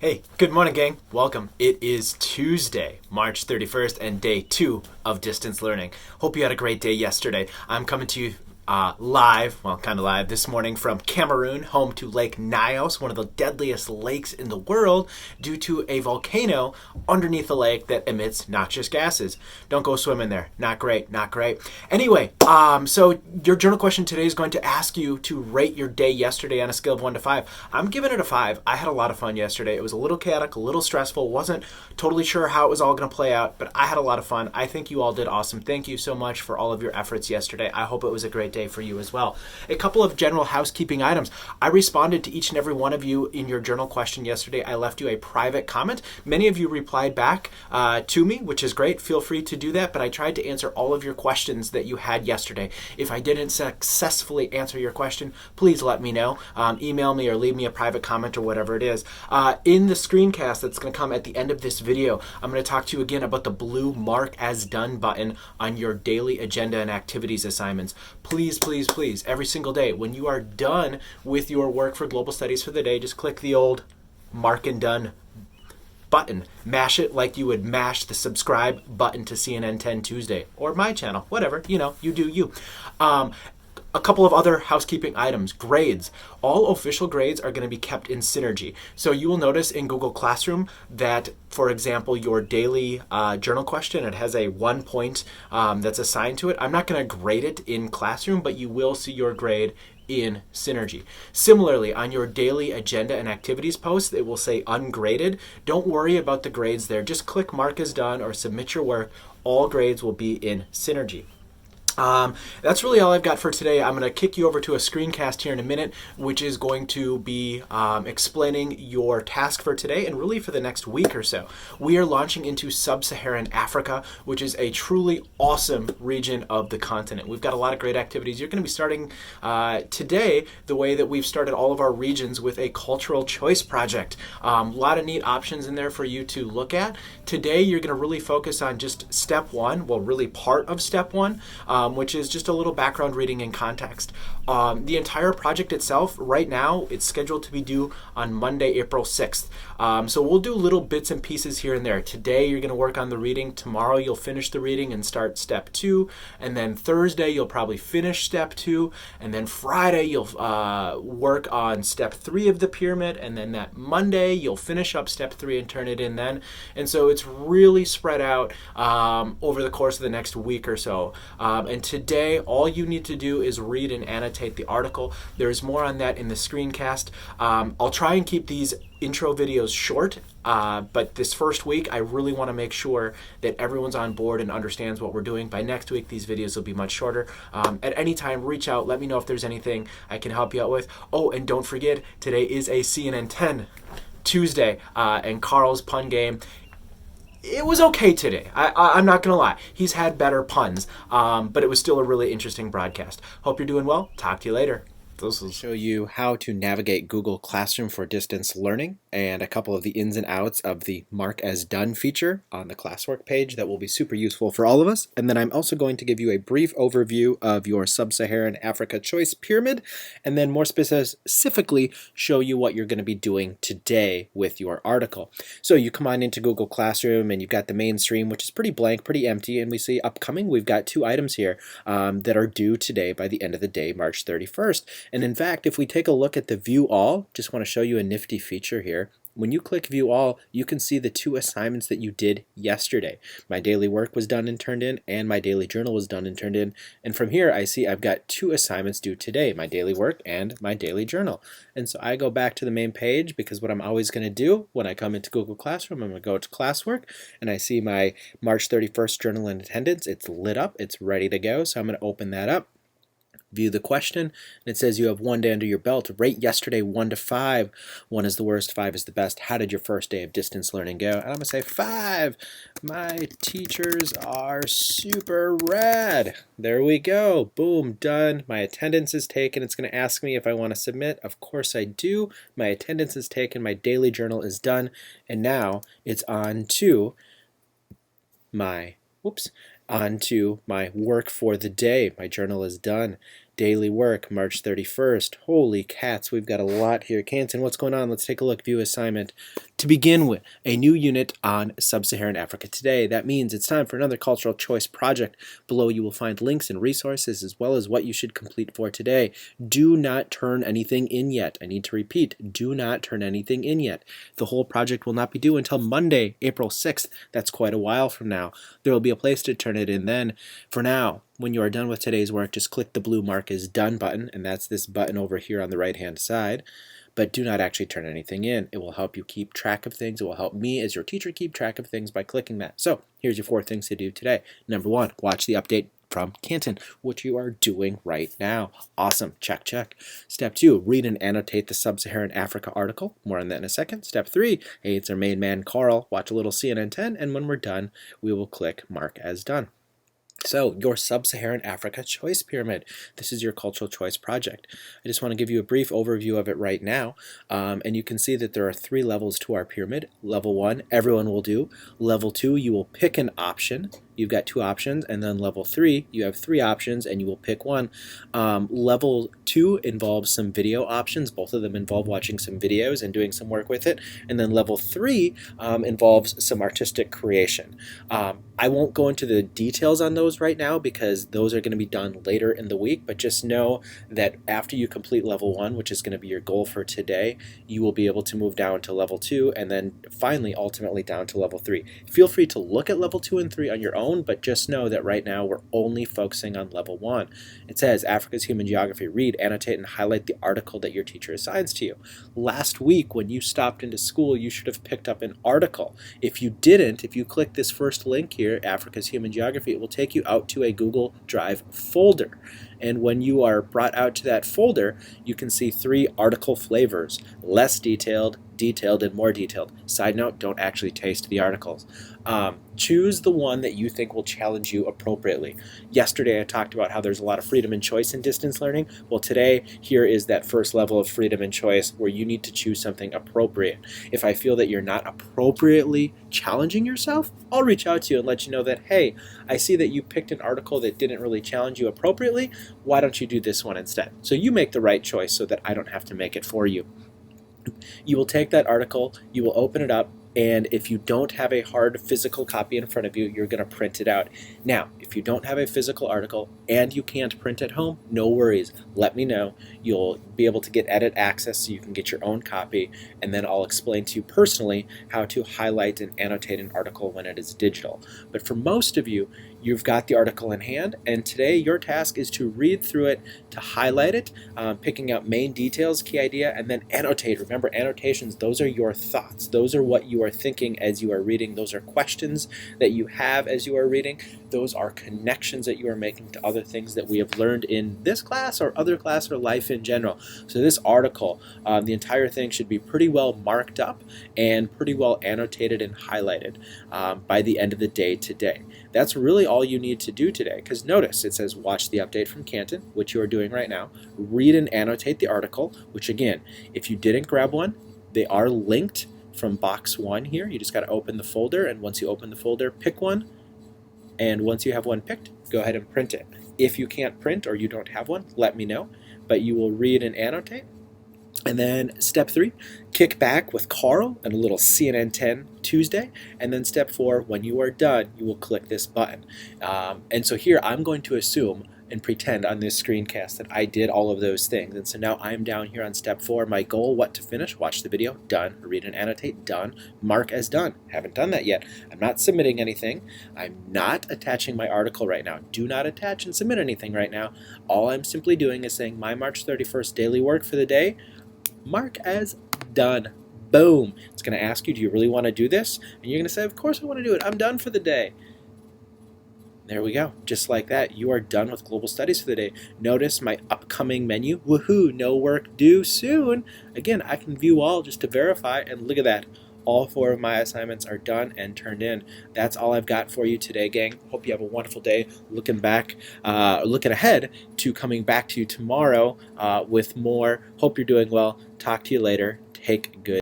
Hey, good morning, gang. Welcome. It is Tuesday, March 31st, and day 2 of distance learning. Hope you had a great day yesterday. I'm coming to you live, well, kind of live, this morning from Cameroon, home to Lake Nyos, one of the deadliest lakes in the world, due to a volcano underneath the lake that emits noxious gases. Don't go swim in there. Not great, not great. Anyway, so your journal question today is going to ask you to rate your day yesterday on a scale of 1 to 5. I'm giving it a 5. I had a lot of fun yesterday. It was a little chaotic, a little stressful. Wasn't totally sure how it was all going to play out, but I had a lot of fun. I think you all did awesome. Thank you so much for all of your efforts yesterday. I hope it was a great day for you as well. A couple of general housekeeping items. I responded to each and every one of you in your journal question yesterday. I left you a private comment. Many of you replied back to me, which is great. Feel free to do that, but I tried to answer all of your questions that you had yesterday. If I didn't successfully answer your question, please let me know. Email me or leave me a private comment or whatever it is. In the screencast that's going to come at the end of this video, I'm going to talk to you again about the blue mark as done button on your daily agenda and activities assignments. Please, please, please, every single day, when you are done with your work for global studies for the day, just click the old mark and done button. Mash it like you would mash the subscribe button to CNN 10 Tuesday or my channel, whatever, you do you. A couple of other housekeeping items. Grades. All official grades are going to be kept in Synergy. So you will notice in Google Classroom that, for example, your daily journal question, it has a 1 point that's assigned to it. I'm not going to grade it in Classroom, but you will see your grade in Synergy. Similarly, on your daily agenda and activities post, it will say ungraded. Don't worry about the grades there. Just click mark as done or submit your work. All grades will be in Synergy. That's really all I've got for today. I'm going to kick you over to a screencast here in a minute, which is going to be explaining your task for today and really for the next week or so. We are launching into Sub-Saharan Africa, which is a truly awesome region of the continent. We've got a lot of great activities. You're going to be starting today the way that we've started all of our regions with a cultural choice project. A lot of neat options in there for you to look at. Today, you're going to really focus on just step 1, well, really part of step 1, which is just a little background reading and context. The entire project itself, right now, it's scheduled to be due on Monday, April 6th. So we'll do little bits and pieces here and there. Today, you're going to work on the reading. Tomorrow, you'll finish the reading and start step 2. And then Thursday, you'll probably finish step 2. And then Friday, you'll work on step 3 of the pyramid. And then that Monday, you'll finish up step 3 and turn it in then. And so it's really spread out over the course of the next week or so. And today, all you need to do is read and annotate the article. There's more on that in the screencast. I'll try and keep these intro videos short, but this first week, I really want to make sure that everyone's on board and understands what we're doing. By next week, these videos will be much shorter. At any time, reach out. Let me know if there's anything I can help you out with. Oh, and don't forget, today is a CNN 10 Tuesday, and Carl's pun game. It was okay today. I'm not going to lie. He's had better puns, but it was still a really interesting broadcast. Hope you're doing well. Talk to you later. This will show you how to navigate Google Classroom for distance learning and a couple of the ins and outs of the Mark as Done feature on the classwork page that will be super useful for all of us. And then I'm also going to give you a brief overview of your Sub-Saharan Africa choice pyramid, and then more specifically show you what you're going to be doing today with your article. So you come on into Google Classroom and you've got the main stream, which is pretty blank, pretty empty, and we see upcoming. We've got 2 items here that are due today by the end of the day, March 31st. And in fact, if we take a look at the View All, just want to show you a nifty feature here. When you click View All, you can see the 2 assignments that you did yesterday. My daily work was done and turned in, and my daily journal was done and turned in. And from here, I see I've got 2 assignments due today, my daily work and my daily journal. And so I go back to the main page, because what I'm always going to do when I come into Google Classroom, I'm going to go to classwork, and I see my March 31st journal and attendance. It's lit up. It's ready to go. So I'm going to open that up. View the question, and it says you have 1 day under your belt. Rate yesterday 1 to 5. 1 is the worst, 5 is the best. How did your first day of distance learning go? And I'm going to say 5. My teachers are super rad. There we go. Boom, done. My attendance is taken. It's going to ask me if I want to submit. Of course I do. My attendance is taken. My daily journal is done. And now it's on to my, onto my work for the day. My journal is done. daily work, March 31st. Holy cats, we've got a lot here. Canton, what's going on? Let's take a look. View assignment. To begin with, a new unit on Sub-Saharan Africa today. That means it's time for another cultural choice project. Below you will find links and resources as well as what you should complete for today. Do not turn anything in yet. I need to repeat, do not turn anything in yet. The whole project will not be due until Monday, April 6th. That's quite a while from now. There will be a place to turn it in then. For now, when you are done with today's work, just click the blue mark as done button, and that's this button over here on the right hand side. But do not actually turn anything in. It will help you keep track of things. It will help me as your teacher keep track of things by clicking that. So here's your 4 things to do today. Number 1, watch the update from Canton, which you are doing right now. Awesome. Check, check. Step 2, read and annotate the Sub-Saharan Africa article. More on that in a second. Step 3, hey, it's our main man, Carl. Watch a little CNN 10, and when we're done, we will click mark as done. So, your Sub-Saharan Africa Choice Pyramid. This is your cultural choice project. I just want to give you a brief overview of it right now. And you can see that there are 3 levels to our pyramid. Level 1, everyone will do. Level 2, you will pick an option. You've got 2 options. And then level 3, you have 3 options and you will pick one. Level 2 involves some video options. Both of them involve watching some videos and doing some work with it. And then level 3 involves some artistic creation. I won't go into the details on those right now because those are going to be done later in the week, but just know that after you complete level 1, which is going to be your goal for today, you will be able to move down to level 2 and then finally ultimately down to level 3. Feel free to look at level 2 and 3 on your own, but just know that right now we're only focusing on level 1. It says Africa's Human Geography. Read, annotate, and highlight the article that your teacher assigns to you. Last week when you stopped into school, you should have picked up an article. If you didn't, if you click this first link here, Africa's Human Geography, it will take you out to a Google Drive folder. And when you are brought out to that folder, you can see 3 article flavors: less detailed, detailed, and more detailed. Side note, don't actually taste the articles. Choose the one that you think will challenge you appropriately. Yesterday I talked about how there's a lot of freedom and choice in distance learning. Well, today here is that first level of freedom and choice where you need to choose something appropriate. If I feel that you're not appropriately challenging yourself, I'll reach out to you and let you know that, hey, I see that you picked an article that didn't really challenge you appropriately. Why don't you do this one instead? So you make the right choice so that I don't have to make it for you. You will take that article, you will open it up, and if you don't have a hard physical copy in front of you, you're going to print it out. Now, if you don't have a physical article and you can't print at home, no worries. Let me know. You'll be able to get edit access so you can get your own copy, and then I'll explain to you personally how to highlight and annotate an article when it is digital. But for most of you, you've got the article in hand, and today your task is to read through it, to highlight it, picking out main details, key idea, and then annotate. Remember, annotations, those are your thoughts. Those are what you are thinking as you are reading. Those are questions that you have as you are reading. Those are connections that you are making to other things that we have learned in this class or other class or life in general. So this article, the entire thing should be pretty well marked up and pretty well annotated and highlighted by the end of the day today. That's really all you need to do today, because notice it says watch the update from Canton, which you are doing right now, read and annotate the article, which again, if you didn't grab one, they are linked from box 1 here. You just got to open the folder, and once you open the folder, pick one, and once you have one picked, go ahead and print it. If you can't print or you don't have one, let me know, but you will read and annotate. And then step 3, kick back with Carl and a little CNN 10 Tuesday. And then step 4, when you are done, you will click this button. And so here I'm going to assume and pretend on this screencast that I did all of those things. And so now I'm down here on step 4. My goal, what to finish? Watch the video, done. Read and annotate, done. Mark as done. Haven't done that yet. I'm not submitting anything. I'm not attaching my article right now. Do not attach and submit anything right now. All I'm simply doing is saying my March 31st daily work for the day, mark as done. Boom. It's going to ask you, do you really want to do this? And you're going to say, of course I want to do it. I'm done for the day. There we go. Just like that, you are done with Global Studies for the day. Notice my upcoming menu. Woohoo, no work due soon. Again, I can view all just to verify, and look at that. All 4 of my assignments are done and turned in. That's all I've got for you today, gang. Hope you have a wonderful day. Looking ahead to coming back to you tomorrow with more. Hope you're doing well. Talk to you later. Take good